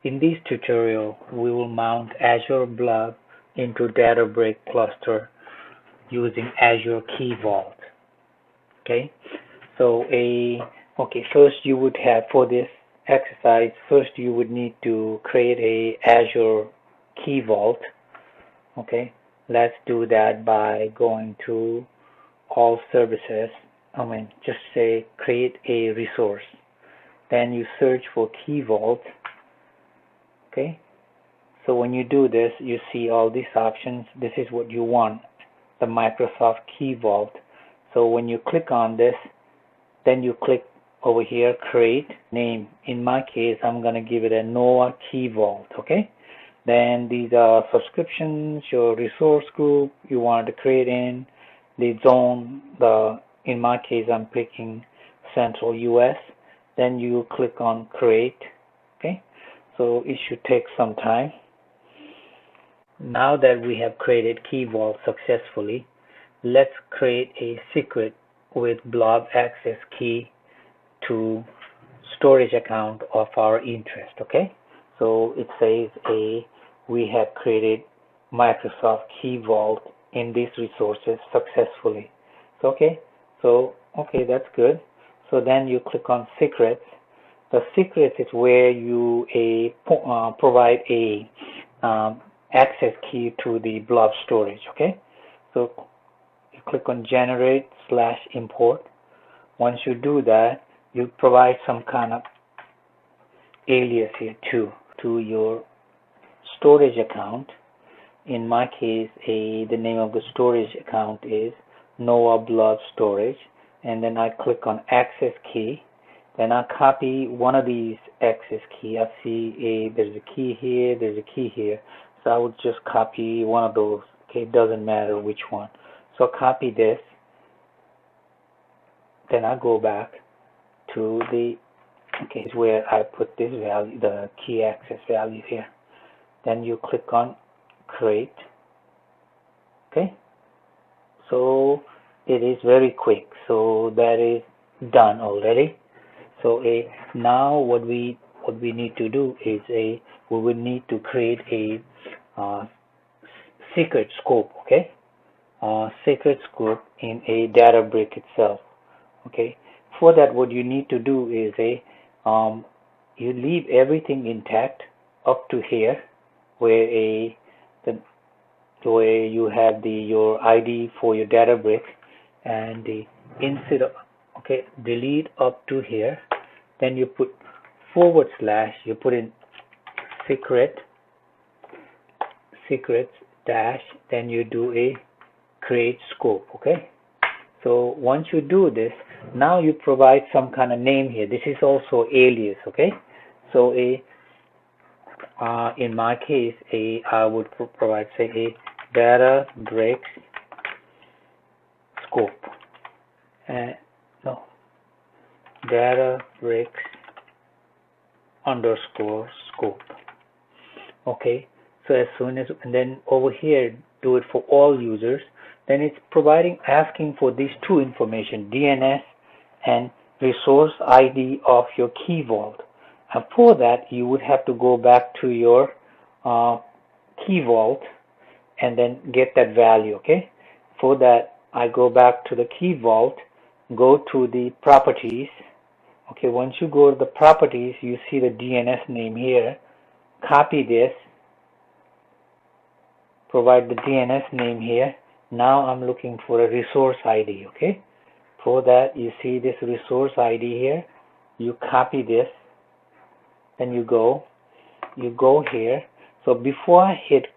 In this tutorial, we will mount Azure Blob into Databricks cluster using Azure Key Vault. Okay, so first you would have, for this exercise, first you would need to create a Azure Key Vault. Okay, let's do that by going to all services. Just say create a resource. Then you search for Key Vault. Okay, so when you do this, you see all these options. This is what you want, the Microsoft Key Vault. So when you click on this, then you click over here, create name. In my case, I'm going to give it a NOAA Key Vault. Okay, then these are subscriptions, your resource group you want to create in, the zone, in my case, I'm picking Central US. Then you click on create. Okay, so it should take some time. Now that we have created Key Vault successfully, let's create a secret with Blob AccessKey to storage account of our interest. Okay, so it says we have created Microsoft Key Vault in these resources successfully. So okay, that's good. So then you click on secrets. The secrets is where you provide a access key to the Blob storage. Okay, so you click on generate/import. Once you do that, you provide some kind of alias here to your storage account. In my case, the name of the storage account is NOAA Blob Storage, and then I click on access key. Then I copy one of these access key. I see there's a key here, there's a key here. So I would just copy one of those. Okay, it doesn't matter which one. So copy this. Then I go back to it's where I put this value, the key access value here. Then you click on create. Okay, so it is very quick. So that is done already. So now what we need to do is we will need to create a secret scope. Okay, secret scope in a Databricks itself. Okay, for that what you need to do is you leave everything intact up to here, where you have your ID for your Databricks, and the instead of delete up to here. Then you put / you put in secrets dash, then you do a create scope. Okay, so once you do this, now you provide some kind of name here. This is also alias. Okay, so in my case, I would provide, say, a Databricks scope. Databricks _scope. Okay, so as soon as, and then over here do it for all users. Then it's asking for these two information, DNS and resource ID of your Key Vault. And for that you would have to go back to your Key Vault and then get that value. Okay, for that I go back to the Key Vault, go to the properties. Okay, once you go to the properties, you see the DNS name here. Copy this, provide the DNS name here. Now I'm looking for a resource ID. Okay, for that you see this resource ID here. You copy this, then you go here. So before I hit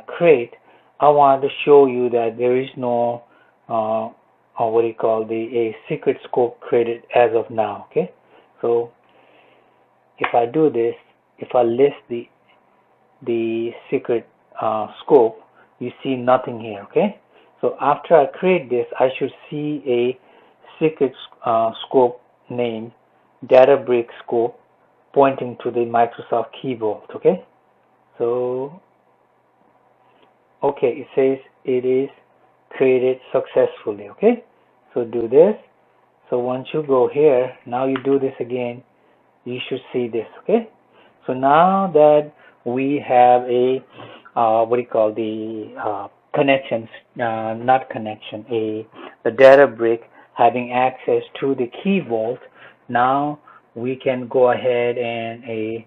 create, I want to show you that there is no a secret scope created as of now. Okay, so if I do this, if I list the secret scope, you see nothing here. Okay, so after I create this, I should see a secret scope name, Databricks scope, pointing to the Microsoft Key Vault. Okay, so it says it is created successfully. Okay, so do this. So once you go here, now you do this again, you should see this. Okay, So now that we have a what do you call the connections, not connection, the Databricks having access to the key vault, now we can go ahead and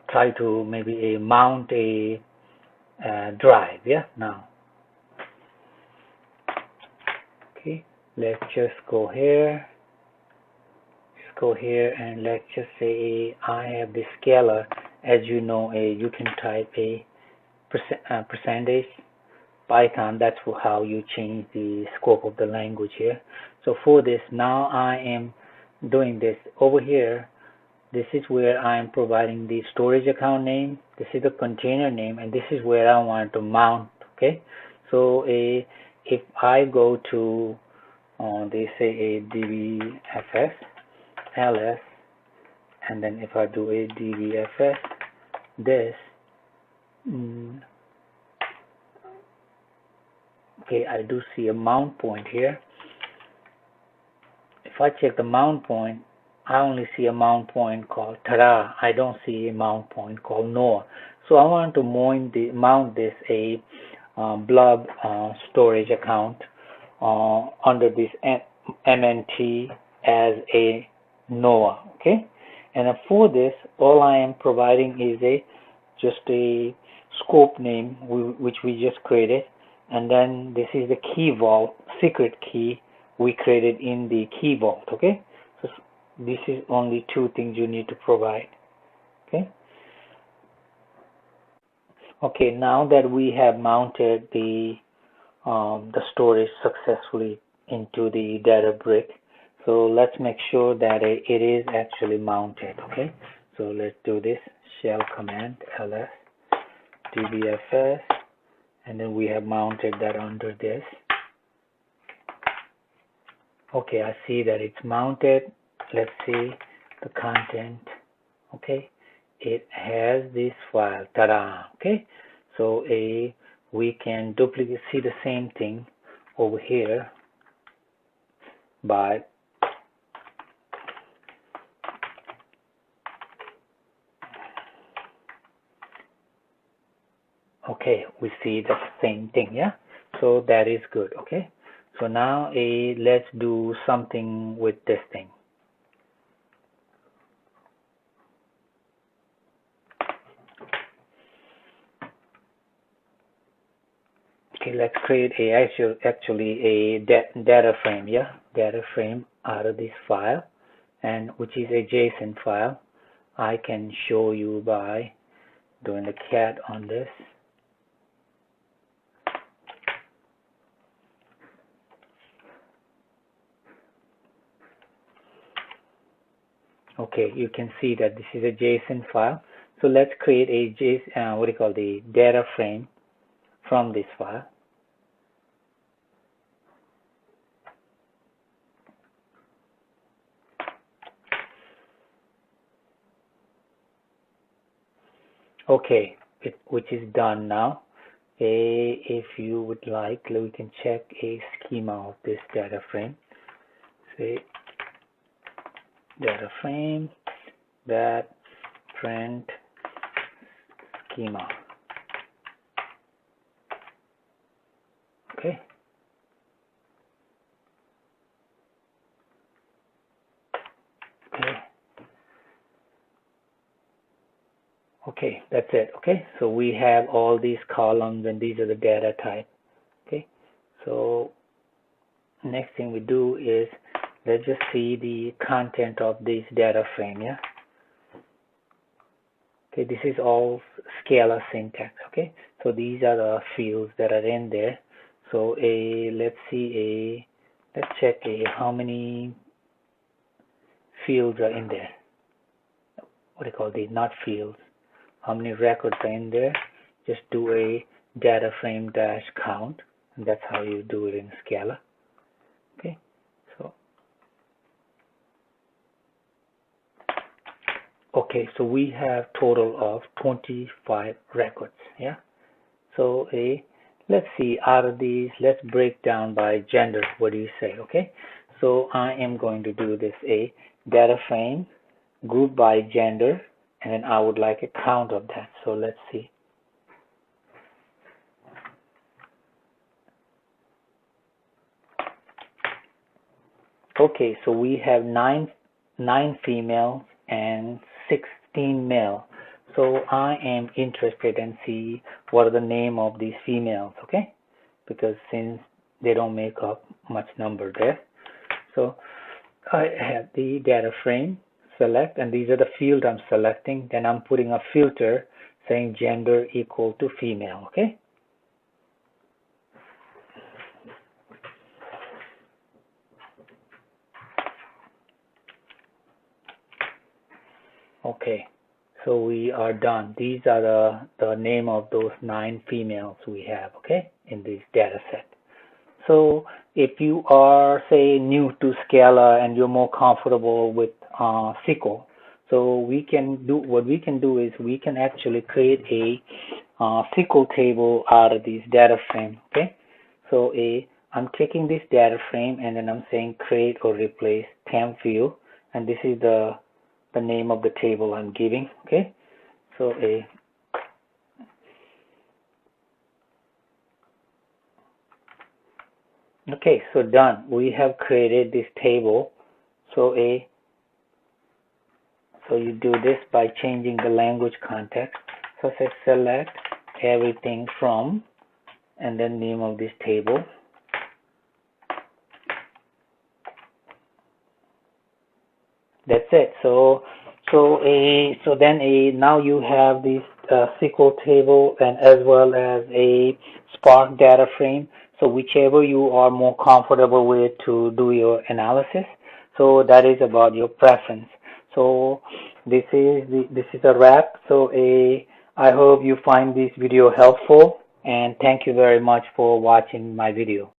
try to maybe mount a drive. Yeah, now. Okay, let's just go here. Go here and let's just say I have the Scala. As you know, you can type a percentage Python. That's how you change the scope of the language here. So for this, now I am doing this over here. This is where I am providing the storage account name. This is the container name, and this is where I want to mount. Okay, so if I go to they say a dbfs ls, and then if I do a dbfs this, okay, I do see a mount point here. If I check the mount point, I only see a mount point called tada. I don't see a mount point called Noah. So I want to mount this a blob storage account under this MNT as a Noah. Okay, and for this, all I am providing is just a scope name which we just created, and then this is the key vault secret key we created in the key vault. Okay, so this is only two things you need to provide. Okay, now that we have mounted the storage successfully into the Databricks, so let's make sure that it is actually mounted. Okay, so let's do this shell command ls dbfs, and then we have mounted that under this. Okay, I see that it's mounted. Let's see the content. Okay, it has this file. Ta-da! Okay, so we can duplicate, see the same thing over here by okay, we see the same thing. Yeah, so that is good. Okay, so now let's do something with this thing. Okay, let's create actually a data frame. Yeah, data frame out of this file, and which is a JSON file. I can show you by doing the cat on this. Okay, you can see that this is a JSON file. So let's create a JSON, what do you call the data frame from this file. Okay, which is done now. If you would like, we can check a schema of this data frame. Say data frame that print schema. Okay. Okay, that's it. Okay, so we have all these columns, and these are the data type. Okay, so next thing we do is let's just see the content of this data frame. Yeah. Okay, this is all Scala syntax. Okay, so these are the fields that are in there. So let's check how many fields are in there. What do you call these? Not fields. How many records are in there? Just do a data frame dash count, and that's how you do it in Scala. Okay, so we have total of 25 records. Yeah, so let's see, out of these, let's break down by gender. What do you say? Okay, so I am going to do this data frame group by gender, and then I would like a count of that. So let's see. Okay, so we have nine females and 16 male. So I am interested in see what are the name of these females, okay? Because since they don't make up much number there. So I have the data frame select, and these are the field I'm selecting. Then I'm putting a filter saying gender equal to female, okay? Okay, so we are done. These are the name of those 9 females we have, okay, in this data set. So if you are, say, new to Scala and you're more comfortable with SQL, so we can do what we can do is we can actually create a SQL table out of this data frame, okay? So I'm taking this data frame and then I'm saying create or replace temp view, and this is the name of the table I'm giving, okay? So okay, so done. We have created this table. So you do this by changing the language context. So say select everything from, and then name of this table. That's it. So then now you have this SQL table and as well as a Spark data frame. So whichever you are more comfortable with to do your analysis. So that is about your preference. So this is a wrap. So I hope you find this video helpful, and thank you very much for watching my video.